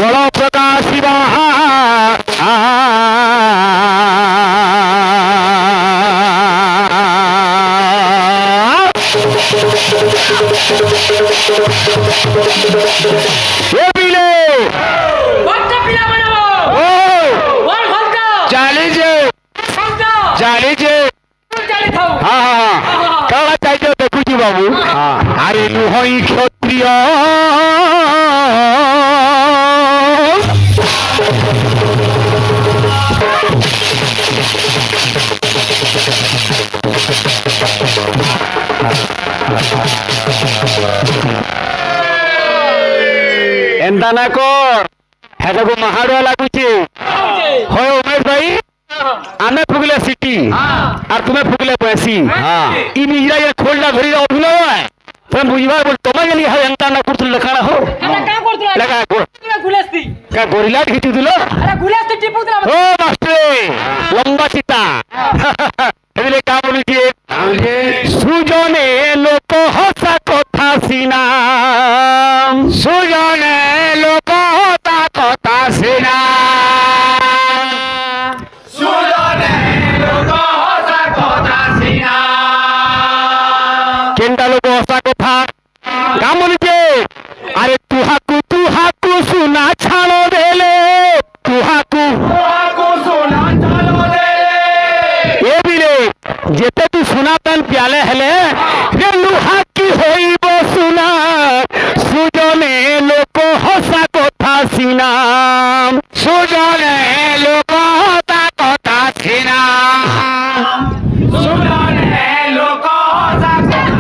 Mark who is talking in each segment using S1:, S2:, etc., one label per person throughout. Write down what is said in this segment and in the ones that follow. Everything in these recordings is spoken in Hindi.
S1: बड़ प्रकाशिबा बाबू अरे नुहई क्षत्रिय एंता ना कर हेदा को महाड़ुआ लगुचे हो उमेश भाई आमे फुगले सिटी और तुम्हें फुगले पैसी इ निजरा ये खोलना धरी अभिनय है तुम बुझिबा बोल तमे गेली है एंता ना कुछ लखाना हो
S2: अरे का करतला
S1: लगा
S2: गुलेस्ती
S1: का गोरिला खींची दिलो
S2: अरे गुलेस्ती टिपुतला
S1: ओ मास्टर लंबा चिता हेले का बोली जे सुजने लोक हसा कथा सीना सुजने लोक हसा कथा सीना केंटा लोग हसा कथा का बोली जे अरे तुहाकू सुना छाड़ो देले तुहाकू सुना छाड़ो देले ये भी ले जेते तू सुना तन प्याले हेले रे लुहा की होइबो सुना सुजने लोक हसा कथा सीना सुजने लोक हसा कथा सीना सुजने लोक हसा कथा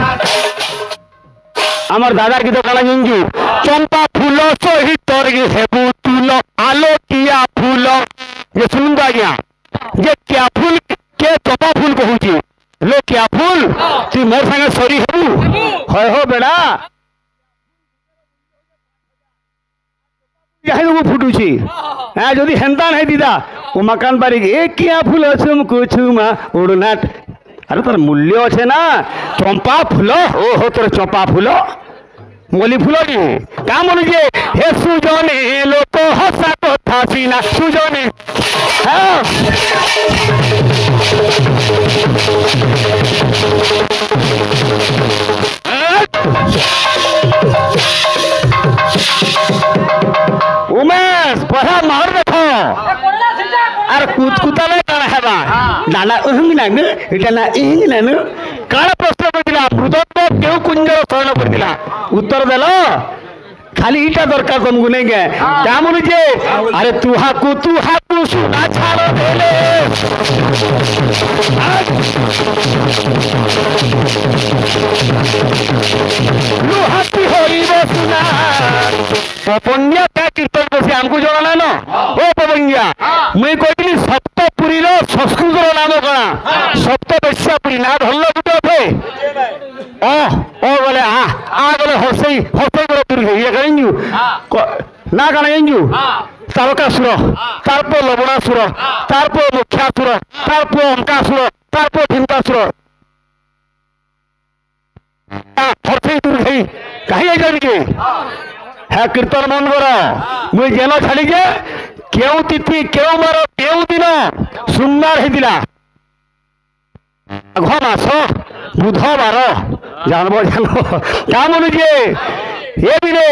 S1: আমার দাদার কি তো কালা গঞ্জু চম্পা ফুল সহিত তর্গে হেবু তুল আলোকিয়া ফুল যে শুনুন আজ্ঞা যে क्या ফুল কে চপা ফুল কহুছি লো क्या ফুল তুই মোর সঙ্গে সরি হেবু হয় হো বেড়া যাই ফুটুছি হ্যাঁ যদি হেনতা নাই দিদা ও মাকান বাড়ি এ क्या ফুল ছুম কুছুমা উড়নাট अरे तार मूल्य अच्छे ना चंपा फूल ओ हो तोर चंपा फूल मोली फूल क्या मन जे हे सुजने लोक हसा कथा सीना सुजने उमेश पढ़ा मार देखो अरे कुतकुता नहीं काना है बा नाना उहंग नानु इटा ना इहंग नानु काना प्रश्न पड़िला मृदत्व केउ कुंजर शरण पड़िला उत्तर देलो खाली इटा दरकार तुमको नहीं गए क्या बोली जे अरे तुहाकू सुना छाड़ो देले लुहाती होइबो सुना पपंगिया क्या कीर्तन करছে हमको जणा ना ओ पपंगिया मुई कहली सप्तपुरी रो संस्कृत रो नाम कणा सप्तवेश्यापुरी ना धल्लो गुटे थे ओ बोले आ बोले हसई को दूर ये करेंजू ना काना एंजू तारकासुर तारपो लवणासुर तारपो मुख्यासुर तारपो अंकासुर तारपो ढिमकासुर हसई दूर गई कहीं जान के है कीर्तन मन करो मुई जेल छाड़ी जे केउ तिथि केउ मार केउ दिन सुंदर हेदिला अघ मास बुधवार जानबो क्या मन जे ये भी रे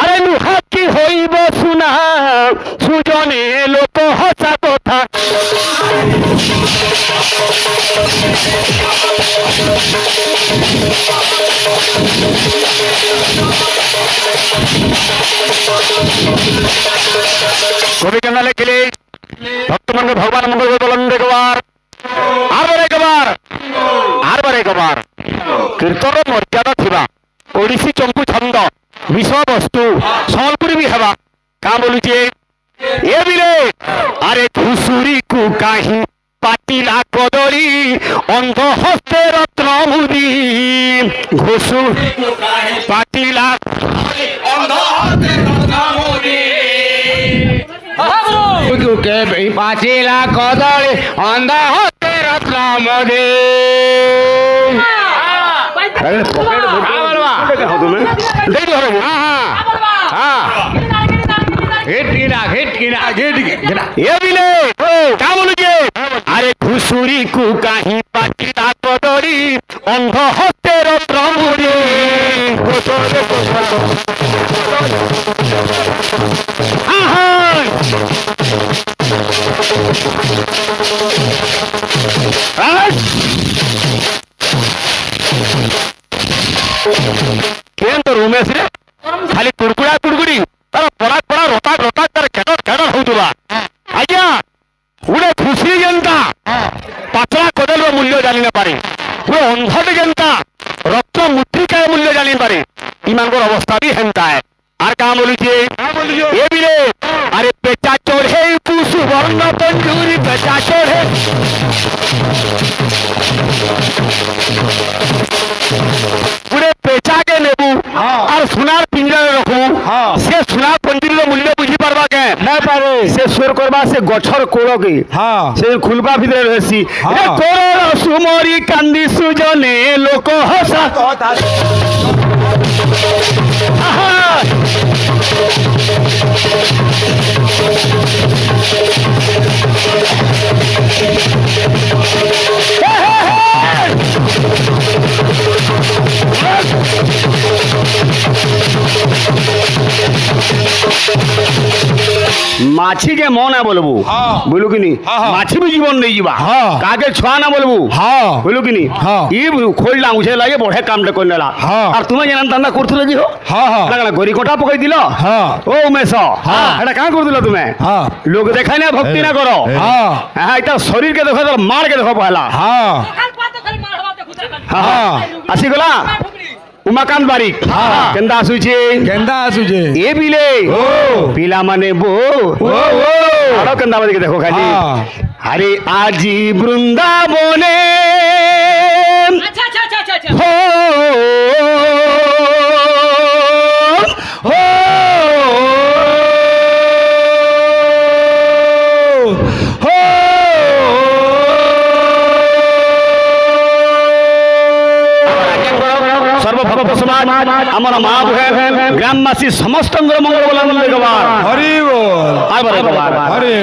S1: अरे लुहा की होइबो सुना सुजने लोक हसा कथा कवि केना लिखले भक्त मन भगवान मंगल बोलन देखबार आर एक बार कीर्तन मर्यादा थिबा ओडिसी चंपू छंद विषय वस्तु संबलपुरी भी हवा का बोलुचे ए बिले अरे घुसुरी को काही पाटिला कदली अंध हस्ते रत्न मुदी घुसु पाटिला अंध हस्ते रत्न मुदी के पाटिला कदली अंध हस्ते रत्न मुदी दे दो हाँ हाँ हाँ ये बिले का बोलुजे अरे घुसुरी कु काहि पाटिला पडरी अंध हस्तेर प्रभुरी केन तो रूमेश रे खाली कुड़कुड़ा कुड़कुड़ी तार पड़ा पड़ा रोता रोता तार केटर केटर होउतबा आज्ञा उडे खुशी जनता पातला कदल मूल्य जानी न पारे वो अंधट जनता रक्त मुट्रिका मूल्य जानी पारे इमानकर अवस्था भी हेंता है आर का बोलुचे ए बिले अरे पेटा चढ़े कुसु वर्ण पंजूरी पेटा चढ़े पूरे पेचा के लेबू और सुनार पिंजरा रखू से सुनार पंजीर मूल्य बुझी पारबा के ना पारे से सुर करबा से गछर कोड़ के से खुलबा भितर रहसी ए कोड़ सुमरी कांदी सुजने लोक हसा माछी के मो ना बोलबू बोलू कि नहीं माछी भी जीवन नहीं जीवा काके छुआ ना बोलबू बोलू कि नहीं ई खोल ला मुझे लागे बढ़े काम टे कोनेला और तुम्हें जन तंदा करथु लगी हो लगला गोरी कोटा पकई दिलो ओ उमेश एटा का कर दिलो तुम्हें लोग देखा ना भक्ति ना करो हां इता शरीर के देखो मार के देखो पहला आसी गला उमाकांत बारिक केंदा आसुचे ए बिले पिला माने बो आरो केंदा बारिक देखो खाली अरे आजी वृंदावने
S2: अच्छा अच्छा अच्छा अच्छा
S1: हो हो আমার মা গ্রামবাসী সমস্ত মঙ্গল বলে গবার হরি বল আবার গবার হরি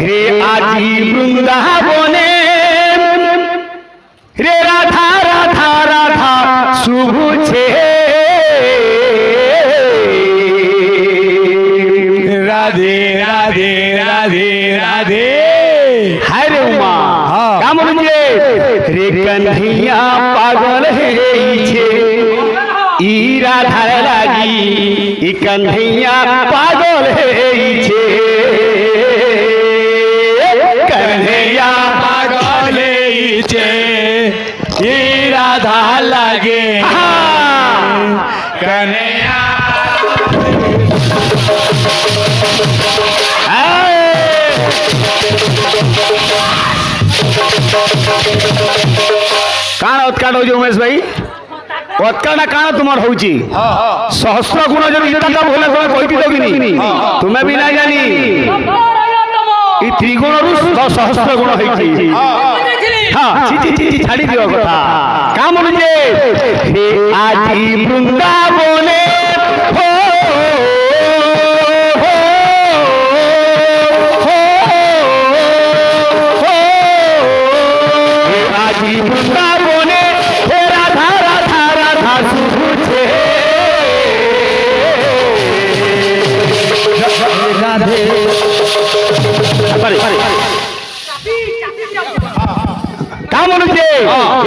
S1: রে আজি বৃন্দাবনে রে রাধা রাধা রাধা শুভছে রাধে রাধে রাধে রাধে হরে উমা কেমন যে রে কন্হैया পাগল হইছে ई राधा लागी ई कन्हैया पागल हेइछे कन्हैया पागल हेइछे ई राधा लागे कन्हैया काण उत्काट हो उमेश भाई उत्काटा काण तुमार होउची सहस्र गुण जब इतना भोले कोई कहती तो किनी तुम्हें भी ना जानी ई त्रिगुण रु सहस्र गुण होइची हां ची ची ची छाड़ी दियो कथा का मन जे हे आदि वृंदावने हो हो हो हे आदि वृंदावने हे राधा राधा राधा सुभुछे राधे का मनुजे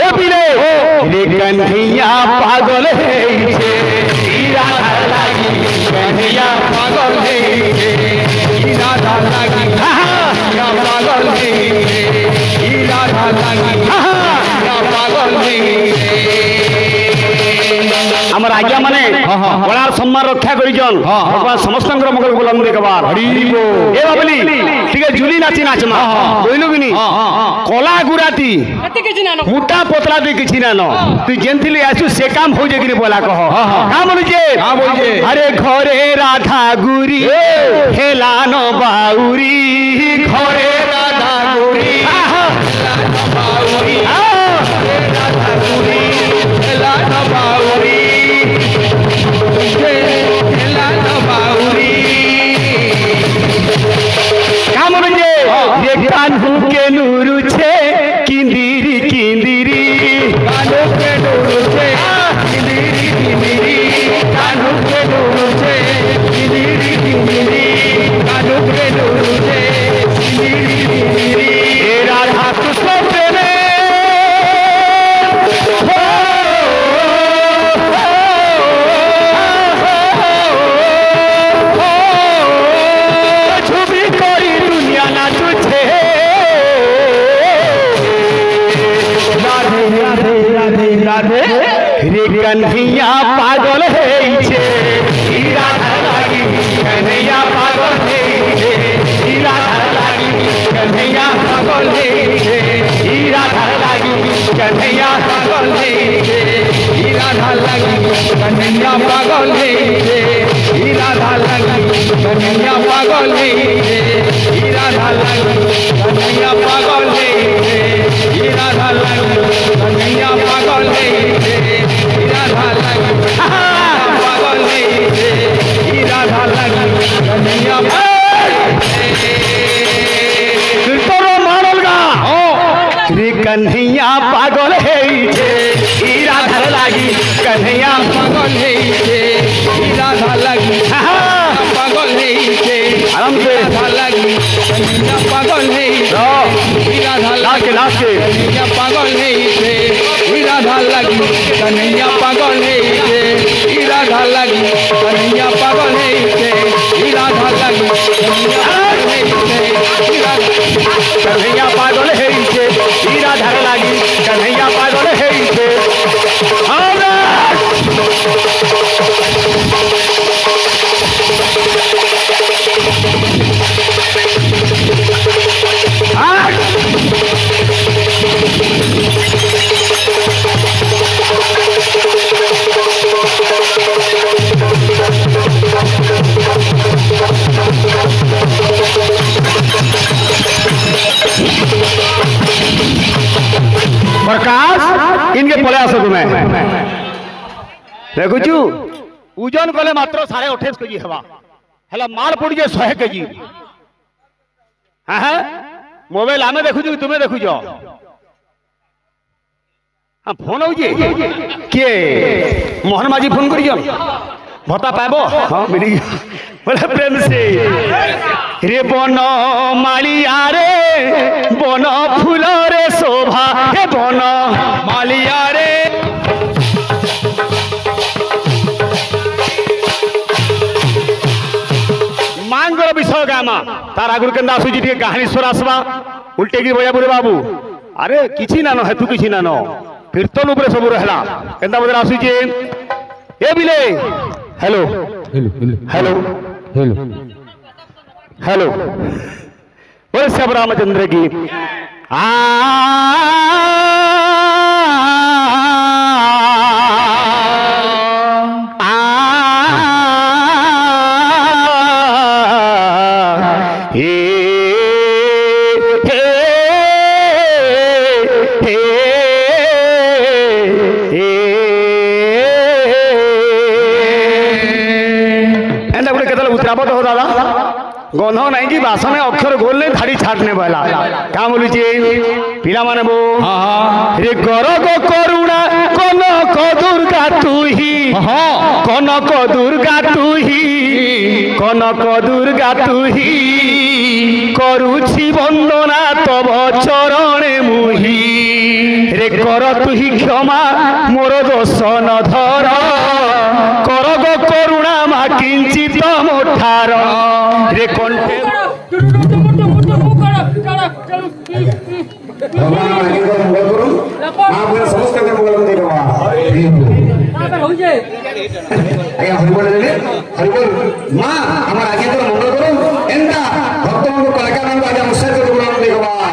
S1: ए बिले रे कन्हैया पागल हेइछे ई राधा लागी कन्हैया पागल हेइछे ई राधा लागी या पागल हेइछे ई राधा लागी या पागल हेइछे हमर आज्ञा माने बड़ार सम्मान रक्षा करिजन भगवान समस्तंकर मंगल बोलन देखबार हरि बोल ए बाबली ठीक है जुली नाची नाचमा बोइलो बिनी कोला गुराती
S2: कते के जिना न
S1: मोटा पतला दे किछि ना न तू जेंथिली आसु से काम हो जे कि बोला कह का बोलजे हां बोलजे अरे घरे राधा गुरी हेला न बाउरी घरे राधा गुरी बाउरी राधा गुरी हेला न बाउरी हेला न बाउरी राधे रे कन्हैया पागल है राधा लागी कन्हैया पागल है राधा लागी कन्हैया पागल है राधा लागी कन्हैया पागल है राधा लागी कन्हैया पागल है राधा लागी कन्हैया पागल है राधा लागी कन्हैया पागल है राधा लागी कन्हैया पागल है राधा लागी पागल है राधा लागी कन्हैया रे कन्हैया पागल है राधा लागी कन्हैया पागल है राधा लागी पागल है आराम से राधा लागी कन्हैया पागल है राधा लागी कन्हैया पागल है राधा लागी कन्हैया पागल है राधा लागी कन्हैया पागल है राधा लागी कन्हैया पागल है राधा लागी कन्हैया पागल है प्रकाश इनके पले आस तुम्हें देखुचु ओजन कले मात्र 28.5 केजी हवा हेला माल पड़ी 100 केजी हाँ मोबाइल आमे देखुचु तुम्हें देखुच हाँ फोन हो किए मोहन माझी फोन करियो भत्ता पाबो हाँ मिली बोले प्रेम से रे बन मालिया रे बन फूल रे शोभा हे बन मालिया रे मांगर विषय गामा तार आगुर केंदा आसुची टिके कहानी स्वर आसवा उल्टे की बजा बुरे बाबू अरे किछि नानो हेतु किछि नानो कीर्तन उपरे सब रहला केंदा बदर आसुची ए बिले हेलो हेलो हेलो हेलो बोले श्याम रामचंद्र की गंध नहीं कि बासन अक्षर गोल नहीं धाड़ी छाटने वाला क्या बोली पिला माने बो रे गरग करुणा कनक दुर्गा तू ही कनक दुर्गा तू ही कनक दुर्गा तू ही करुछि वंदना तब चरणे मुही रे कर तू ही क्षमा मोर दोष न धर करग करुणा मा किंचित मोठार रे कंठे
S3: भगवान आगे को मंगल करूं आप मेरा समस्त के मंगल दे बाबा आया हरिबोल ले हरिबोल मां हमार आगे को मंगल करूं एंदा भक्त को कलाकार को आगे मुझसे को बुलाने दे बाबा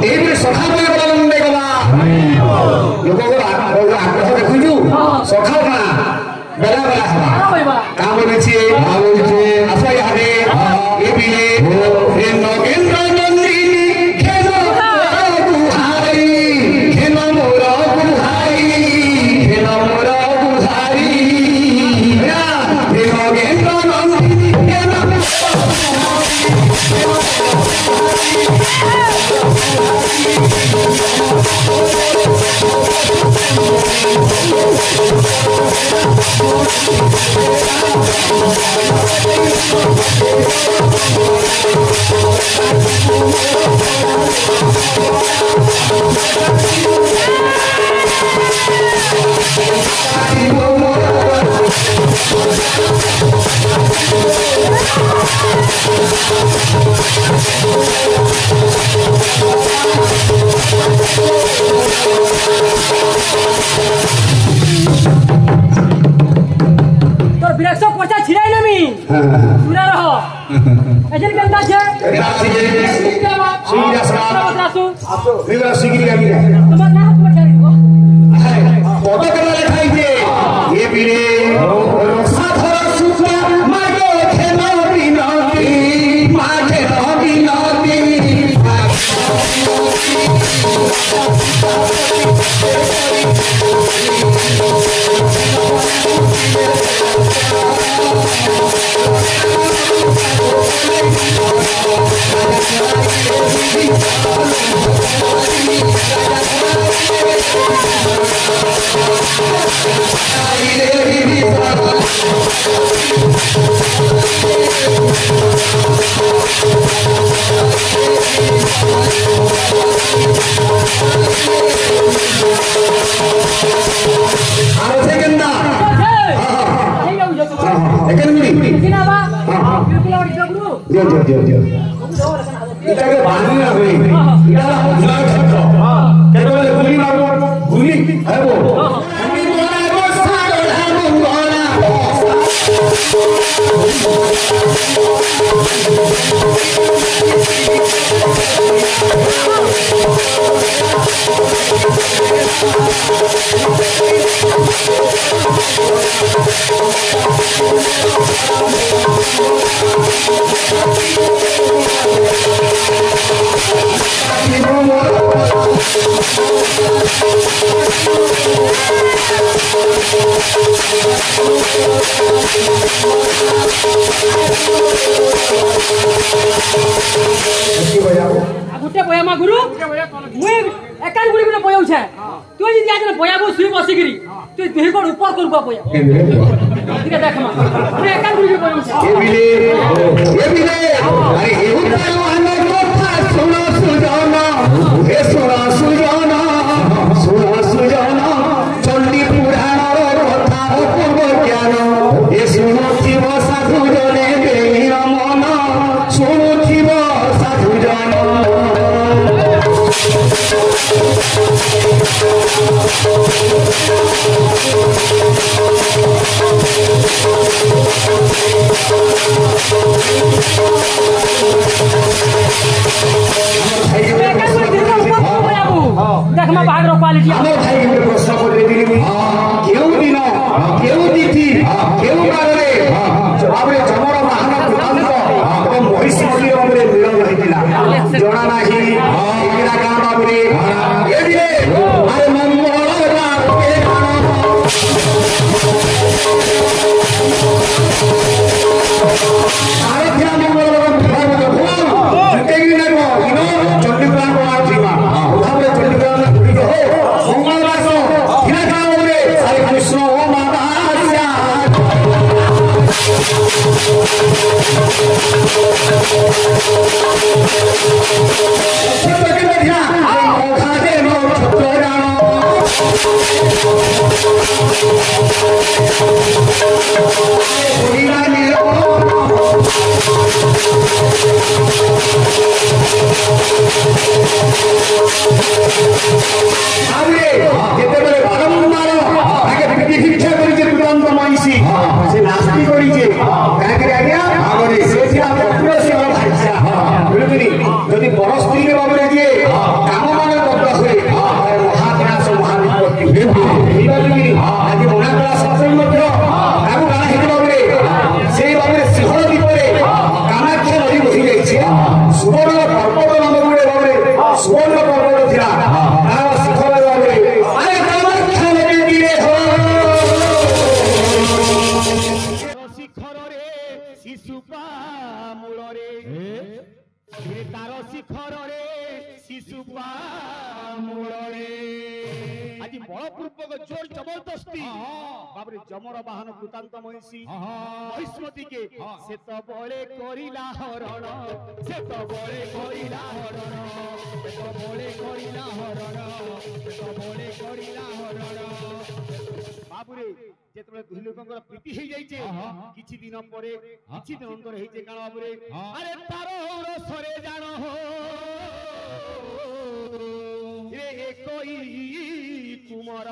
S3: ए में सखा को बुलाने दे बाबा लोगों को आग्रह देखुजु सखा ना बेला बेला हवा काम बोलछी आसा यादे ए बिले रे नगेंद्र
S2: 150 छिड़ाई नमी पूरा रहो एजन केंदा छे তোমার না হাত পড়ে
S3: কত কেনা লেখাই যে এ বিরে সাধর সুতা মাগে খেলো বিনতি মাগে বিনতি এটাকে বানি না হই এটা হলো ক্ষেত্র কেবল গুলি মারব গুলি হবো আমি বলাবো সাগরা মঙ্গলা
S2: গুটে বয়ামা গুরু মুই একান গুড়ি গুড়ে বয়াউছে তুই যদি আজ বয়াবো শুই বসিগিরি তুই দেহ কোন উপর করবা বয়া ঠিক আছে দেখমা মুই একান গুড়ি বয়াউছে
S3: এ বিলে আরে এউতালো আমার কথা শোনো সুজানা হে শোনো সুজানা শোনো সুজানা চণ্ডী পুরাণর কথা পূর্ব জ্ঞান এ শুনুথিব সাধু জনে দেহির মন শুনুথিব সাধু জন
S2: দেখমা বাহাগর কোয়ালিটি
S3: আমার ভাই প্রশ্ন করে দিলি কেউ দিন কেউ তিথি কেউ কারণে আপনি জমর বাহান বৃত্তান্ত এবং মহিষী মন্দির ভাবে মিলন হয়েছিল জনা নাহি এরা গাঁ ভাবে এ দিলে আরে মঙ্গল রাতে আরাধ্যা মঙ্গল চন্ডীপ্রাণ কুমার শ্রীমা ওখানে চন্ডীপ্রাণ মঙ্গলবার হরে কৃষ্ণ মাতা যেতেবেলে বারম্বার তাকে ভিক্ষা করেছে দুরন্ত মহিষী সে নাস্তি করেছে কাকে আজ্ঞা সে ছিল পত্রশীল ভাষা বুঝলি যদি বড় স্ত্রীকে বাবরে দিয়ে কাম মানে বদ্ধ হয়ে মহাবিনাশ মহাবিপত্তি আজ মনাকলা সৎসঙ্গ মধ্য তাকে কানা হেতু বাবরে সেই বাবরে সিংহ দ্বীপরে কামাখ্যা নদী বহি যাইছে সুবর্ণ পর্বত নাম গুড়ে বাবরে সুবর্ণ পর্বত ଥିଲା তার শিখর বাবরে আরে কামাখ্যা নদী তীরে
S1: শিখরে শিশুপা মূলরে তার শিখরে শিশুপা মূলরে আজ বলপূর্বক জোর জবরদস্তি বাবরে জমর বাহন কৃতান্ত মহিষী মহিষ্মতিকে সেতবলে করিলা হরণ সেতবলে করিলা হরণ সেতবলে করিলা হরণ সেতবলে করিলা হরণ বাবুরে যেতবে দুই লোকଙ୍କର প্রীতি হই যাইছে কিছু দিন পরে কিছু দিন অন্তর হইছে কাণ বাবুরে আরে তার রসরে জান রে একই কুমার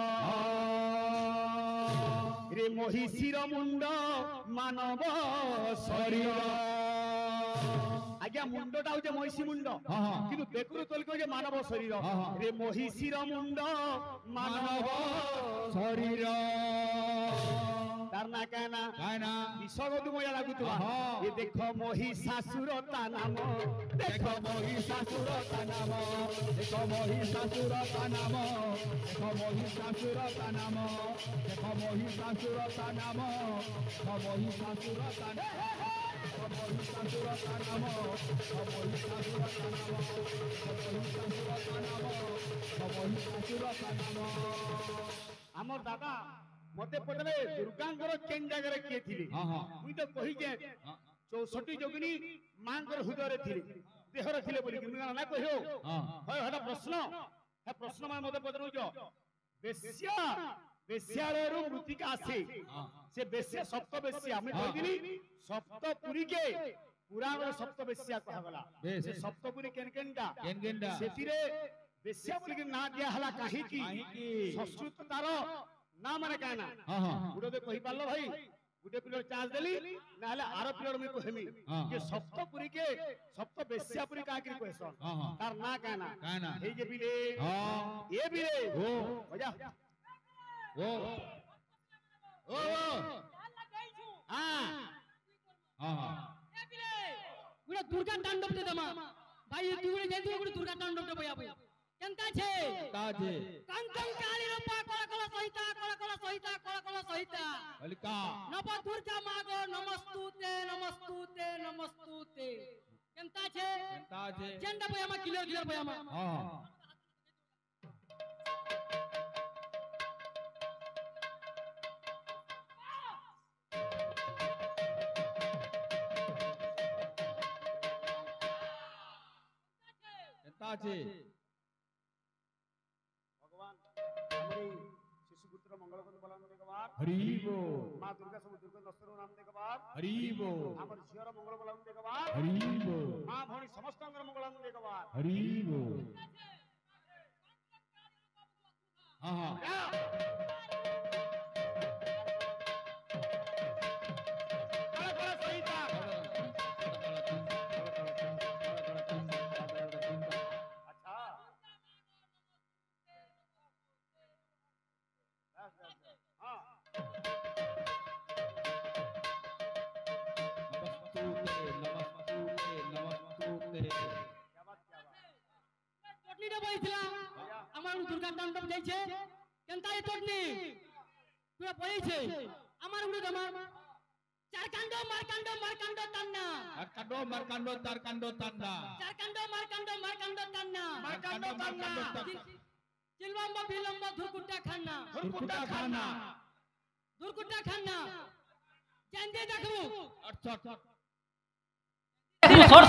S1: রে মহিষীর মুন্ড মানব শরীর আজ্ঞা মুন্ডটা হচ্ছে মহিষী মুন্ড কিন্তু বেকুর তলকে হচ্ছে মানব শরীর রে মহিষীর মুন্ড মানব শরীর তার না কেনা বিষগতু মজা লাগুথিবা এ দেখ মহিষাসুর তা নাম দেখ মহিষাসুর তা নাম দেখ মহিষাসুর তা নাম দেখ মহিষাসুর তা নাম দেখ মহিষাসুর তা নাম দেখ মহিষাসুর তা নাম মহিষাসুর তা নাম মহিষাসুর তা নাম মহিষাসুর তা নাম আমার দাদা মতে পটলে দুর্গাঙ্কর কেন জায়গায় কিয়ে থিলে মুই তো কহিছে 64 যোগিনী মাঙ্কর হৃদୟରେ থিলে দেহরে থিলে বলি মুই না কহিও হয় হটা প্রশ্ন হে প্রশ্ন মানে মতে পটলুছ বেশ্যা বেশ্যারু মৃতিকা আসে সে বেশ্যা সপ্ত বেশ্যা আমি কইলি সপ্তপুরীকে পুরাণর সপ্ত বেশ্যা কহা গলা সে সপ্তপুরী কেনকেনটা সেতিরে বেশ্যা বলি না দিয়া হলা কাহি কি সংস্কৃত তার না মানে কানা গুড়ে কহি পারলো ভাই গুটে পিলর চার্জ দেলি না হলে আরো পিলর আমি কহিমি যে সপ্তপুরী কে সপ্ত বেশ্যাপুরী কাকি কইছন তার না কানা এই যে বিলে এ বিলে ও যা ও ও
S2: এ বিলে গুড়ে দুর্গা তাণ্ডব দে দমা ভাই তুই গুড়ে যাই গুড়ে দুর্গা তাণ্ডব দে বয়া বয়া কেনতা আছে
S1: তাজে
S2: কাঞ্চন কালী রূপা কলা সহিতা কলা সহিতা
S1: বলিকা
S2: নব দুর্গা মাগো নমস্তুতে নমস্তুতে নমস্তুতে কেনতা আছে জেন্ডা বয়ামা ক্লিয়ার বয়ামা
S1: কেনতা আছে ভগবান আমরি শিশুপুত্র মঙ্গলকন্দ বলান দেখবার হরি বল মা দুর্গা সব দুর্গা দস্তর নাম দেখবার হরি বল আমর ঝিয়র মঙ্গল বলান দেখবার হরি বল মা ভণি সমস্তঙ্গর মঙ্গলান দেখবার হরি বল হ্যাঁ
S2: আমার দুর্গা তাণ্ডব যাইছে কেনতা এ টটনি পুরো পড়েছে আমার উড়ে দমা চারকাণ্ড মারকাণ্ড তান্না
S1: চারকাণ্ড মারকাণ্ড তান্না
S2: চারকাণ্ড তান্না চিলবম্ব বিলম্ব ধুরকুটা খান্না জানতে দেখো
S1: আচ্ছা
S2: সর